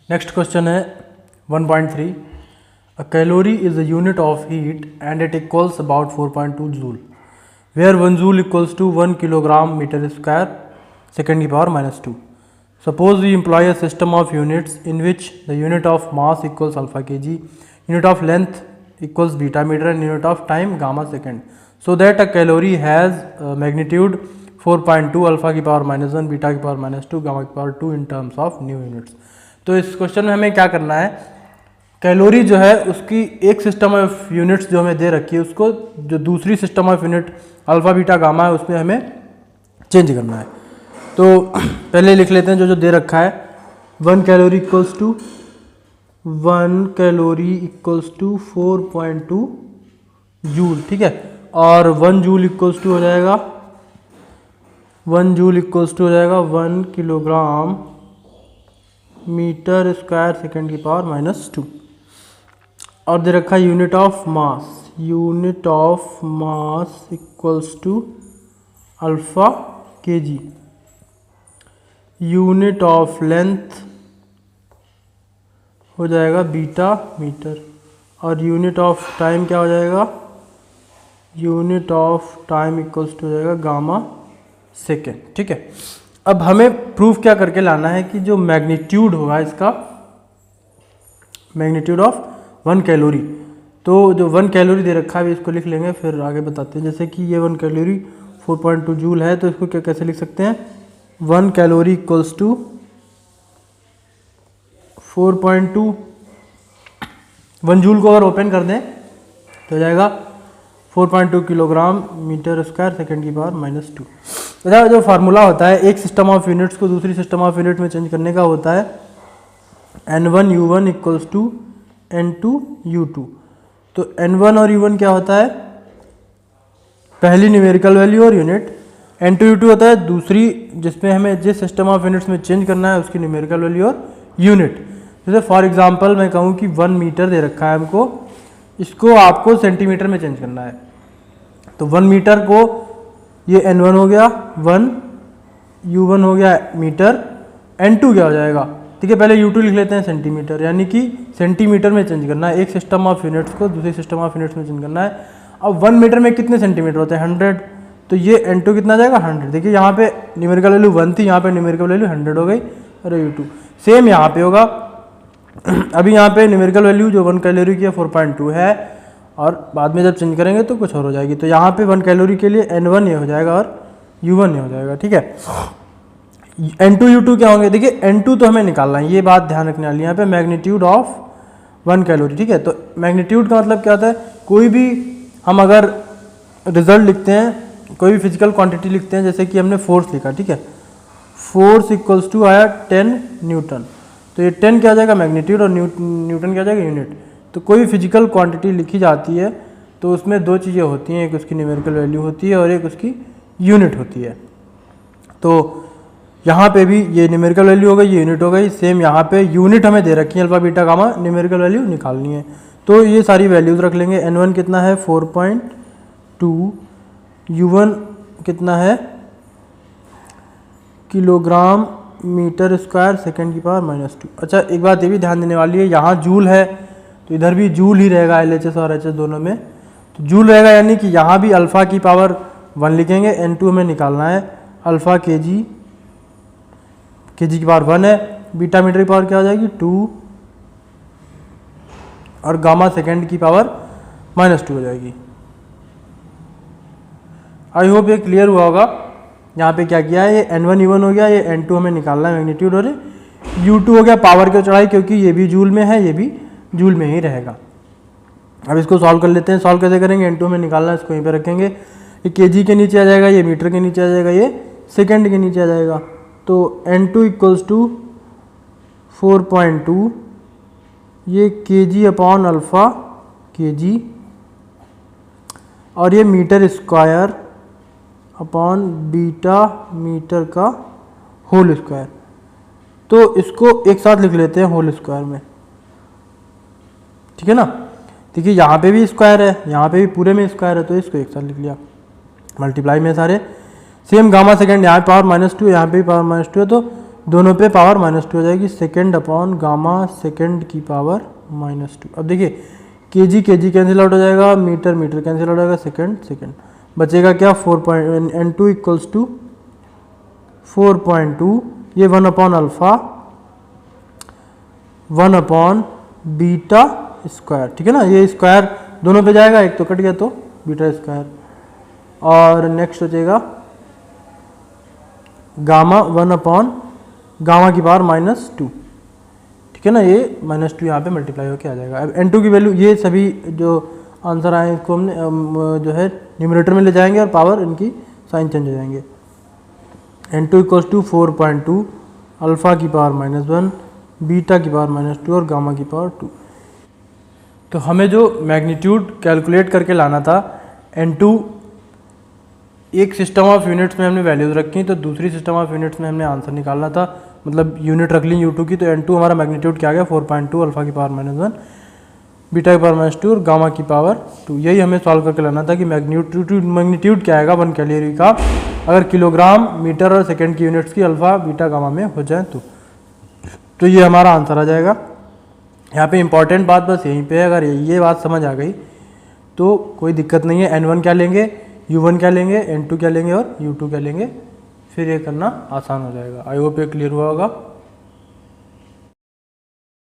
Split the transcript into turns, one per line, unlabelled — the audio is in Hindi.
नेक्स्ट क्वेश्चन है 1.3. A calorie is a unit of heat and it equals about 4.2 joule, where 1 joule equals to 1 kilogram meter square second की power minus 2. Suppose we employ a system of units in which the unit of mass equals alpha kg, unit of length equals beta meter and unit of time gamma second, so that a calorie has magnitude 4.2 alpha की power minus 1, beta की power minus 2, gamma की power 2 in terms of new units. तो इस क्वेश्चन में हमें क्या करना है, कैलोरी जो है उसकी एक सिस्टम ऑफ यूनिट्स जो हमें दे रखी है उसको जो दूसरी system of unit alpha beta gamma है उसमें हमें चेंज करना है. तो पहले लिख लेते हैं जो जो दे रखा है. 1 कैलोरी इक्वल्स टू 4.2 जूल, ठीक है. और 1 जूल इक्वल्स टू हो जाएगा 1 किलोग्राम मीटर स्क्वायर सेकेंड की पावर माइनस 2. और दे रखा है unit of mass equals to alpha KG. Unit of length हो जाएगा बीटा मीटर और यूनिट ऑफ टाइम क्या हो जाएगा, unit of time equals to हो जाएगा गामा सेकेंड, ठीक है. अब हमें प्रूफ क्या करके लाना है कि जो मैग्नीट्यूड होगा इसका, मैग्नीट्यूड ऑफ 1 कैलोरी. तो जो 1 कैलोरी दे रखा है इसको लिख लेंगे, फिर आगे बताते हैं. जैसे कि ये 1 कैलोरी 4.2 जूल है, तो इसको क्या कैसे लिख सकते हैं, 1 कैलोरी इक्वल्स टू 4.2. 1 जूल को अगर ओपन कर दें तो हो जाएगा 4.2 किलोग्राम मीटर स्क्वायर सेकेंड की पावर माइनस 2. जो फार्मूला होता है एक सिस्टम ऑफ यूनिट्स को दूसरी सिस्टम ऑफ यूनिट में चेंज करने का होता है N1 U1 equals to N2 U2. तो N1 और U1 क्या होता है, पहली न्यूमेरिकल वैल्यू और यूनिट. N2 U2 होता है दूसरी जिसमें हमें जिस सिस्टम ऑफ यूनिट्स में चेंज करना है उसकी न्यूमेरिकल वैल्यू और यूनिट. जैसे फॉर एग्जांपल मैं कहूँ कि 1 मीटर दे रखा है हमको, इसको आपको सेंटीमीटर में चेंज करना है. तो 1 मीटर को ये N1 हो गया 1, U1 हो गया मीटर, N2 क्या हो जाएगा, ठीक है. पहले U2 लिख लेते हैं सेंटीमीटर, यानी कि सेंटीमीटर में चेंज करना है. एक सिस्टम ऑफ यूनिट्स को दूसरी सिस्टम ऑफ यूनिट्स में चेंज करना है. अब 1 मीटर में कितने सेंटीमीटर होते हैं, 100. तो ये N2 कितना आ जाएगा 100. देखिए यहाँ पे न्यूमेरिकल वैल्यू 1 थी, यहाँ पे न्यूमेरिकल वैल्यू 100 हो गई. अरे U2 सेम यहाँ पे होगा. अभी यहाँ पे न्यूमेरिकल वैल्यू जो 1 कैलोरी की है 4.2 है और बाद में जब चेंज करेंगे तो कुछ और हो जाएगी. तो यहाँ पे 1 कैलोरी के लिए N1 ये हो जाएगा और U1 ये हो जाएगा, ठीक है. N2 U2 क्या होंगे, देखिए N2 तो हमें निकालना है, ये बात ध्यान रखने वाली है. यहाँ पे मैग्नीट्यूड ऑफ 1 कैलोरी, ठीक है. तो मैग्नीट्यूड का मतलब क्या होता है, कोई भी हम अगर रिजल्ट लिखते हैं, कोई भी फिजिकल क्वांटिटी लिखते हैं, जैसे कि हमने फोर्स लिखा, ठीक है. फोर्स इक्वल्स टू आया 10 न्यूटन. तो ये 10 क्या आ जाएगा मैग्नीट्यूड और न्यूटन क्या आ जाएगा यूनिट. तो कोई फिजिकल क्वांटिटी लिखी जाती है तो उसमें दो चीज़ें होती हैं, एक उसकी न्यूमेरिकल वैल्यू होती है और एक उसकी यूनिट होती है. तो यहाँ पे भी ये न्यूमेरिकल वैल्यू हो गई, ये यूनिट हो गई. सेम यहाँ पे यूनिट हमें दे रखी है alpha beta gamma, numerical value निकालनी है. तो ये सारी वैल्यूज रख लेंगे. N1 कितना है 4.2, U1 कितना है किलोग्राम मीटर स्क्वायर सेकेंड की पावर माइनस 2. अच्छा एक बात ये भी ध्यान देने वाली है, यहाँ जूल है तो इधर भी जूल ही रहेगा, LHS और HS दोनों में. तो जूल रहेगा, यानी कि यहाँ भी अल्फ़ा की पावर 1 लिखेंगे. N2 हमें निकालना है अल्फ़ा केजी की पावर 1 है. बीटा मीटर की पावर क्या हो जाएगी 2 और गामा सेकेंड की पावर माइनस 2 हो जाएगी. आई होप ये क्लियर हुआ होगा. यहाँ पे क्या किया है, ये N1 U1 हो गया, ये N2 हमें निकालना है मैग्नीट्यूड, और U2 हो गया पावर की चढ़ाई, क्योंकि ये भी जूल में है ये भी जूल में ही रहेगा. अब इसको सॉल्व कर लेते हैं. सॉल्व कैसे करेंगे, N2 में निकालना है, इसको यहीं पे रखेंगे. ये केजी के नीचे आ जाएगा, ये मीटर के नीचे आ जाएगा, ये सेकेंड के नीचे आ जाएगा. तो N2 इक्वल्स टू 4.2, ये केजी अपॉन अल्फ़ा केजी, और ये metre square upon beta metre का होल स्क्वायर. तो इसको एक साथ लिख लेते हैं होल स्क्वायर में, ठीक है ना. देखिए यहाँ पे भी स्क्वायर है, यहाँ पे भी पूरे में स्क्वायर है, तो इसको एक साथ लिख लिया. मल्टीप्लाई में सारे सेम गामा सेकेंड, यहाँ पे पावर -2, यहाँ पे भी पावर -2 है, तो दोनों पे पावर -2 हो जाएगी, सेकेंड अपॉन गामा सेकेंड की पावर -2। अब देखिए केजी कैंसिल आउट हो जाएगा, मीटर कैंसिल आउट हो जाएगा, सेकेंड सेकेंड बचेगा क्या, 4.N2 इक्वल्स टू 4.2, ये 1 upon alpha 1 upon beta square, ठीक है ना। ये स्क्वायर दोनों पे जाएगा, एक तो कट गया तो बीटा स्क्वायर, और नेक्स्ट हो जाएगा गामा 1 अपॉन गामा की पावर -2, ठीक है ना। ये -2 यहाँ पे मल्टीप्लाई होकर आ जाएगा। अब N2 की वैल्यू, ये सभी जो आंसर आए इसको हमने जो है न्यूमरेटर में ले जाएंगे और पावर इनकी साइन चेंज हो जाएंगे। N2 इक्वल्स टू 4.2, अल्फ़ा की पावर -1, बीटा की पावर -2 और गामा की पावर 2। तो हमें जो मैग्नीट्यूड कैलकुलेट करके लाना था, N2 एक सिस्टम ऑफ यूनिट्स में हमने वैल्यूज रखी, तो दूसरी सिस्टम ऑफ यूनिट्स में हमने आंसर निकालना था, मतलब यूनिट रख ली U2 की। तो N2 हमारा मैग्नीट्यूड क्या आ गया, 4.2, अल्फ़ा की पावर -1, बीटा की पावर -2 और गामा की पावर 2। यही हमें सॉल्व करके लाना था कि मैग्नीट्यूड क्या आएगा 1 कैलोरी का, अगर किलोग्राम मीटर और सेकेंड की यूनिट्स की अल्फ़ा बीटा गामा में हो जाए तो ये हमारा आंसर आ जाएगा। यहाँ पे इंपॉर्टेंट बात बस यहीं पे है, अगर ये बात समझ आ गई तो कोई दिक्कत नहीं है। N1 क्या लेंगे, U1 क्या लेंगे, N2 क्या लेंगे और U2 क्या लेंगे, फिर ये करना आसान हो जाएगा। आई होप ये क्लियर हुआ होगा।